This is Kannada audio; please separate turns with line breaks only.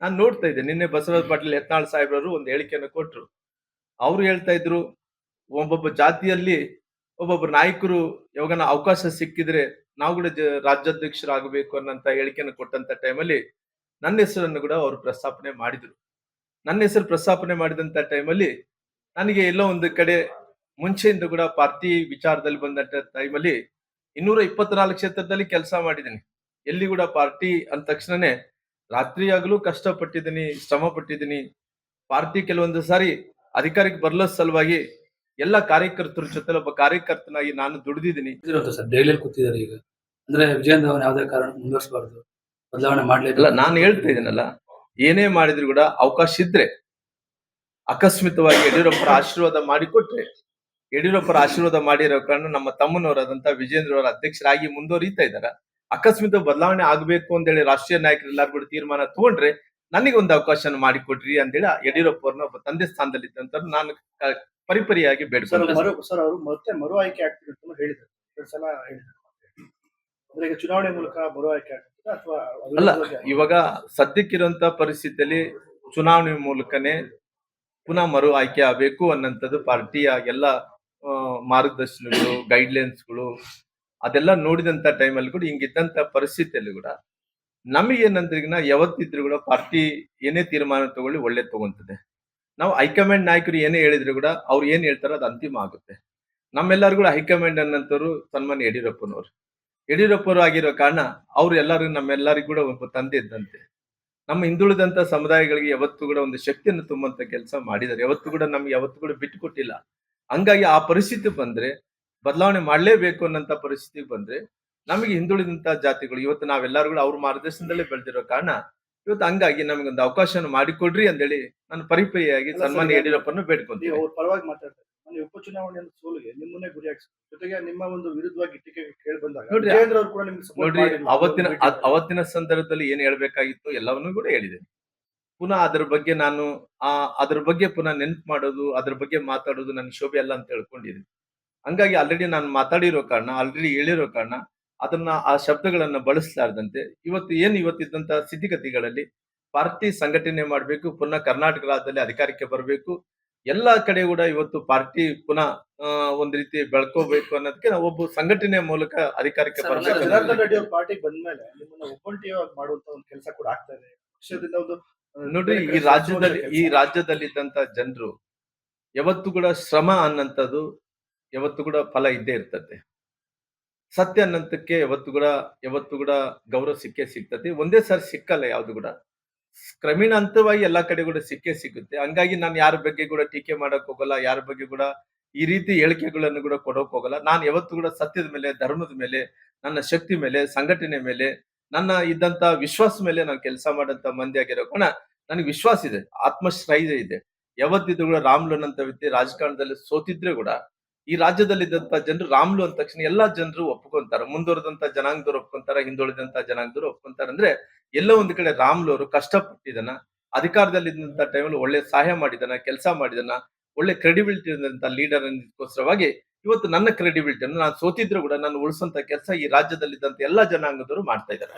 ನಾನು ನೋಡ್ತಾ ಇದ್ದೆ. ನಿನ್ನೆ ಬಸವರಾಜ ಪಾಟೀಲ್ ಯತ್ನಾಳ್ ಸಾಹೇಬ್ರವರು ಒಂದು ಹೇಳಿಕೆಯನ್ನು ಕೊಟ್ರು. ಅವ್ರು ಹೇಳ್ತಾ ಇದ್ರು, ಒಬ್ಬೊಬ್ಬ ಜಾತಿಯಲ್ಲಿ ಒಬ್ಬೊಬ್ಬ ನಾಯಕರು ಯಾವಾಗನ ಅವಕಾಶ ಸಿಕ್ಕಿದ್ರೆ ನಾವು ಕೂಡ ರಾಜ್ಯಾಧ್ಯಕ್ಷರಾಗಬೇಕು ಅನ್ನಂತ ಹೇಳಿಕೆಯನ್ನು ಕೊಟ್ಟಂತ ಟೈಮಲ್ಲಿ ನನ್ನ ಹೆಸರನ್ನು ಕೂಡ ಅವರು ಪ್ರಸ್ತಾಪನೆ ಮಾಡಿದ್ರು. ನನ್ನ ಹೆಸರು ಪ್ರಸ್ತಾಪನೆ ಮಾಡಿದಂತ ಟೈಮಲ್ಲಿ ನನಗೆ ಎಲ್ಲೋ ಒಂದು ಕಡೆ ಮುಂಚೆಯಿಂದ ಕೂಡ ಪಾರ್ಟಿ ವಿಚಾರದಲ್ಲಿ ಬಂದಂತ ಟೈಮಲ್ಲಿ 224 ಕ್ಷೇತ್ರದಲ್ಲಿ ಕೆಲಸ ಮಾಡಿದ್ದೀನಿ. ಎಲ್ಲಿ ಕೂಡ ಪಾರ್ಟಿ ಅಂದ ತಕ್ಷಣನೇ ರಾತ್ರಿಯಾಗಲೂ ಕಷ್ಟಪಟ್ಟಿದ್ದೀನಿ, ಶ್ರಮ ಪಟ್ಟಿದ್ದೀನಿ. ಪಾರ್ಟಿ ಕೆಲವೊಂದು ಸಾರಿ ಅಧಿಕಾರಕ್ಕೆ ಬರಲ ಸಲುವಾಗಿ ಎಲ್ಲ ಕಾರ್ಯಕರ್ತರ ಜೊತೆ ಒಬ್ಬ ಕಾರ್ಯಕರ್ತನಾಗಿ ನಾನು ದುಡಿದಿದ್ದೀನಿ.
ಸರ್ ಡೈಲಿಯಲ್ಲಿ ಕೂತಿದ್ದಾರೆ ಈಗ ಅಂದ್ರೆ ವಿಜಯೇಂದ್ರ ಅವನ ಯಾವುದೇ ಕಾರಣ ಮುಂದುವರಿಸಬಾರ್ದು, ಬದಲಾವಣೆ ಮಾಡ್ಲಿಲ್ಲ.
ನಾನು ಹೇಳ್ತಾ ಇದ್ದೀನಲ್ಲ, ಏನೇ ಮಾಡಿದ್ರು ಕೂಡ ಅವಕಾಶ ಇದ್ರೆ ಅಕಸ್ಮಿತವಾಗಿ ಯಡಿಯೂರಪ್ಪರ ಆಶೀರ್ವಾದ ಮಾಡಿಕೊಟ್ರೆ, ಯಡಿಯೂರಪ್ಪರ ಆಶೀರ್ವಾದ ಮಾಡಿರೋ ಕಾರಣ ನಮ್ಮ ತಮ್ಮನವರಾದಂತ ವಿಜೇಂದ್ರ ಅವರ ಅಧ್ಯಕ್ಷರಾಗಿ ಮುಂದುವರಿತಾ ಇದ್ದಾರೆ. ಅಕಸ್ಮಿತ ಬದಲಾವಣೆ ಆಗ್ಬೇಕು ಅಂತೇಳಿ ರಾಷ್ಟ್ರೀಯ ನಾಯಕರು ಎಲ್ಲಾರು ಕೂಡ ತೀರ್ಮಾನ ತಗೊಂಡ್ರೆ ನನಗೆ ಒಂದು ಅವಕಾಶ ಮಾಡಿಕೊಡ್ರಿ ಅಂತೇಳಿ ಯಡಿಯೂರಪ್ಪ ಅವ್ರನ್ನ ಒಬ್ಬ ತಂದೆ ಸ್ಥಾನದಲ್ಲಿ ಇದ್ದಂತ ನಾನು ಪರಿಪರಿಯಾಗಿ ಬೇಡ್ಕೊಂಡು
ಸರ್ ಅವರು ಮತ್ತೆ ಮರು ಆಯ್ಕೆ ಆಗ್ತಿದೆ ಅಂತ ಹೇಳಿದ್ರು. 2 ಸಲ ಹೇಳಿದ್ರು. ಅಂದ್ರೆ ಈಗ ಚುನಾವಣೆ ಮೂಲಕ ಮರು ಆಯ್ಕೆ ಆಗ್ತದೆ ಅಥವಾ
ಅಲ್ಲ, ಇವಾಗ ಸದ್ಯಕ್ಕಿರುವಂತ ಪರಿಸ್ಥಿತಿಯಲ್ಲಿ ಚುನಾವಣೆ ಮೂಲಕನೇ ಪುನಃ ಮರು ಆಯ್ಕೆ ಆಗಬೇಕು ಅನ್ನಂಥದ್ದು ಪಾರ್ಟಿಯ ಎಲ್ಲ ಮಾರ್ಗದರ್ಶನಗಳು, ಗೈಡ್ಲೈನ್ಸ್ಗಳು ಅದೆಲ್ಲ ನೋಡಿದಂತ ಟೈಮಲ್ಲಿ ಕೂಡ ಹಿಂಗಿದ್ದಂತ ಪರಿಸ್ಥಿತಿಯಲ್ಲಿ ಕೂಡ ನಮಗೇನಂದ್ರೆ ಈಗ ಯಾವತ್ತಿದ್ರು ಕೂಡ ಪಾರ್ಟಿ ಏನೇ ತೀರ್ಮಾನ ತಗೊಳ್ಳಿ ಒಳ್ಳೆ ತಗೊಂತದೆ. ನಾವು ಹೈಕಮಾಂಡ್ ನಾಯಕರು ಏನೇ ಹೇಳಿದ್ರು ಕೂಡ ಅವ್ರು ಏನ್ ಹೇಳ್ತಾರೋ ಅದು ಅಂತಿಮ ಆಗುತ್ತೆ. ನಮ್ಮೆಲ್ಲರೂ ಕೂಡ ಹೈಕಮಾಂಡ್ ಅನ್ನಂತವ್ರು ಸನ್ಮಾನ್ಯ ಯಡಿಯೂರಪ್ಪನವರು ಆಗಿರೋ ಕಾರಣ ಅವ್ರು ಎಲ್ಲರೂ ನಮ್ಮೆಲ್ಲರಿಗೂ ಕೂಡ ಒಬ್ಬ ತಂದೆ ಇದ್ದಂತೆ. ನಮ್ಮ ಹಿಂದುಳಿದಂತ ಸಮುದಾಯಗಳಿಗೆ ಯಾವತ್ತೂ ಕೂಡ ಒಂದು ಶಕ್ತಿಯನ್ನು ತುಂಬುವಂತ ಕೆಲಸ ಮಾಡಿದ್ದಾರೆ. ಯಾವತ್ತೂ ಕೂಡ ನಮ್ಗೆ ಯಾವತ್ತೂ ಕೂಡ ಬಿಟ್ಟು ಕೊಟ್ಟಿಲ್ಲ. ಹಂಗಾಗಿ ಆ ಪರಿಸ್ಥಿತಿ ಬಂದ್ರೆ ಬದಲಾವಣೆ ಮಾಡ್ಲೇಬೇಕು ಅನ್ನಂತ ಪರಿಸ್ಥಿತಿ ಬಂದ್ರೆ ನಮಗೆ ಹಿಂದುಳಿದಂತ ಜಾತಿಗಳು ಇವತ್ತು ನಾವೆಲ್ಲರೂ ಕೂಡ ಅವ್ರ ಮಾರ್ಗದರ್ಶನದಲ್ಲೇ ಬೆಳೆದಿರೋ ಕಾರಣ ಇವತ್ತು ಹಂಗಾಗಿ ನಮಗೊಂದು ಅವಕಾಶ ಮಾಡಿಕೊಡ್ರಿ ಅಂತೇಳಿ ನಾನು ಪರಿಪರಿಯಾಗಿ ಸನ್ಮಾನ್ಯ ಯಡಿಯೂರಪ್ಪನ ಬೇಡ್ಕೊಂತೀವಿ.
ಅವ್ರ ಪರವಾಗಿ ಮಾತಾಡ್ತಾರೆ. ನಾನು ಉಪಚುನಾವಣೆ ಸೋಲಿಗೆ ನಿಮ್ಮನ್ನೇ ಗುರಿ ಹಾಕಿಸಿ ಜೊತೆಗೆ ನಿಮ್ಮ ಒಂದು ವಿರುದ್ಧವಾಗಿ ಟೀಕೆ ಕೇಳಿ ಬಂದಾಗ
ನೋಡ್ರಿ ಅವತ್ತಿನ ಸಂದರ್ಭದಲ್ಲಿ ಏನ್ ಹೇಳ್ಬೇಕಾಗಿತ್ತು ಎಲ್ಲವನ್ನೂ ಕೂಡ ಹೇಳಿದೆ. ಪುನಃ ಅದ್ರ ಬಗ್ಗೆ ನಾನು ಅದ್ರ ಬಗ್ಗೆ ಪುನಃ ನೆನ್ಪು ಮಾಡೋದು, ಅದ್ರ ಬಗ್ಗೆ ಮಾತಾಡೋದು ನನ್ ಶೋಭೆ ಅಲ್ಲ ಅಂತ ಹೇಳ್ಕೊಂಡಿದ್ದೀನಿ. ಹಂಗಾಗಿ ಆಲ್ರೆಡಿ ನಾನು ಮಾತಾಡಿರೋ ಕಾರಣ, ಆಲ್ರೆಡಿ ಹೇಳಿರೋ ಕಾರಣ ಅದನ್ನ ಆ ಶಬ್ದಗಳನ್ನ ಬಳಸಲಾರ್ದಂತೆ ಇವತ್ತಿದ್ದಂತ ಸ್ಥಿತಿಗತಿಗಳಲ್ಲಿ ಪಾರ್ಟಿ ಸಂಘಟನೆ ಮಾಡ್ಬೇಕು, ಪುನಃ ಕರ್ನಾಟಕ ರಾಜ್ಯದಲ್ಲಿ ಅಧಿಕಾರಕ್ಕೆ ಬರಬೇಕು, ಎಲ್ಲಾ ಕಡೆ ಕೂಡ ಇವತ್ತು ಪಾರ್ಟಿ ಪುನಃ ಒಂದ್ ರೀತಿ ಬೆಳ್ಕೋಬೇಕು ಅನ್ನೋದಕ್ಕೆ ನಾವು ಒಬ್ಬ ಸಂಘಟನೆಯ ಮೂಲಕ ಅಧಿಕಾರಕ್ಕೆ ಬರಬೇಕು.
ಜನಾರ್ದನ್ ರೆಡ್ಡಿ ಅವ್ರ ಪಾರ್ಟಿಗೆ ಬಂದ್ಮೇಲೆ ನಿಮ್ಮನ್ನ ಒಬ್ಬಂಟಿಯಾಗಿ ಮಾಡುವಂತ ಒಂದು ಕೆಲಸ ಕೂಡ ಆಗ್ತಾ ಇದೆ. ಪಕ್ಷದಿಂದ ಒಂದು
ನೋಡ್ರಿ, ಈ ರಾಜ್ಯದಲ್ಲಿ ಇದ್ದಂತ ಜನರು ಯಾವತ್ತು ಕೂಡ ಶ್ರಮ ಅನ್ನಂಥದ್ದು ಯಾವತ್ತು ಕೂಡ ಫಲ ಇದ್ದೇ ಇರ್ತದೆ. ಸತ್ಯ ಅನ್ನಂತಕ್ಕೆ ಯಾವತ್ತು ಕೂಡ ಗೌರವ ಸಿಗ್ತದೆ. ಒಂದೇ ಸಾರಿ ಸಿಕ್ಕಲ್ಲ ಯಾವ್ದು ಕೂಡ, ಕ್ರಮೇಣ ಹಂತವಾಗಿ ಎಲ್ಲಾ ಕಡೆ ಕೂಡ ಸಿಗುತ್ತೆ. ಹಂಗಾಗಿ ನಾನು ಯಾರ ಬಗ್ಗೆ ಕೂಡ ಟೀಕೆ ಮಾಡಕ್ ಹೋಗಲ್ಲ, ಯಾರ ಬಗ್ಗೆ ಕೂಡ ಈ ರೀತಿ ಹೇಳಿಕೆಗಳನ್ನು ಕೂಡ ಕೊಡೋಕ್ ಹೋಗಲ್ಲ. ನಾನು ಯಾವತ್ತು ಕೂಡ ಸತ್ಯದ ಮೇಲೆ, ಧರ್ಮದ ಮೇಲೆ, ನನ್ನ ಶಕ್ತಿ ಮೇಲೆ, ಸಂಘಟನೆ ಮೇಲೆ, ನನ್ನ ಇದ್ದಂತ ವಿಶ್ವಾಸ ಮೇಲೆ ನಾನು ಕೆಲಸ ಮಾಡಂತ ಮಂದಿ ಆಗಿರೋ ಕಾರಣ ನನಗೆ ವಿಶ್ವಾಸ ಇದೆ, ಆತ್ಮಸ್ಥೈರ್ಯ ಇದೆ. ಯಾವತ್ತಿದ್ರು ಕೂಡ ರಾಮ್ಲು ಅನ್ನಂತ ವ್ಯಕ್ತಿ ರಾಜಕಾರಣದಲ್ಲಿ ಸೋತಿದ್ರೆ ಕೂಡ ಈ ರಾಜ್ಯದಲ್ಲಿ ಇದ್ದಂತ ಜನರು ರಾಮ್ಲು ಅಂದ ತಕ್ಷಣ ಎಲ್ಲಾ ಜನರು ಒಪ್ಕೊಂತಾರೆ. ಮುಂದುವರೆದಂತ ಜನಾಂಗದವ್ರು ಒಪ್ಕೊಂತಾರ, ಹಿಂದುಳಿದಂತ ಜನಾಂಗದವ್ರು ಒಪ್ಕೊಂತಾರ. ಅಂದ್ರೆ ಎಲ್ಲೋ ಒಂದ್ ಕಡೆ ರಾಮ್ಲು ಅವರು ಕಷ್ಟಪಟ್ಟಿದ್ದಾನ, ಅಧಿಕಾರದಲ್ಲಿ ಇದ್ದಂತ ಟೈಮಲ್ಲಿ ಒಳ್ಳೆ ಸಹಾಯ ಮಾಡಿದಾನ, ಕೆಲಸ ಮಾಡಿದಾನ, ಒಳ್ಳೆ ಕ್ರೆಡಿಬಿಲಿಟಿ ಇದ್ದಂತ ಲೀಡರ್ ಅನ್ನೋದಕ್ಕೋಸ್ಕರವಾಗಿ ಇವತ್ತು ನನ್ನ ಕ್ರೆಡಿಬಿಲಿಟಿಯನ್ನು ನಾನು ಸೋತಿದ್ರು ಕೂಡ ನಾನು ಉಳಿಸುವಂತ ಕೆಲಸ ಈ ರಾಜ್ಯದಲ್ಲಿ ಇದ್ದಂತ ಎಲ್ಲಾ ಜನಾಂಗದವರು ಮಾಡ್ತಾ ಇದ್ದಾರೆ.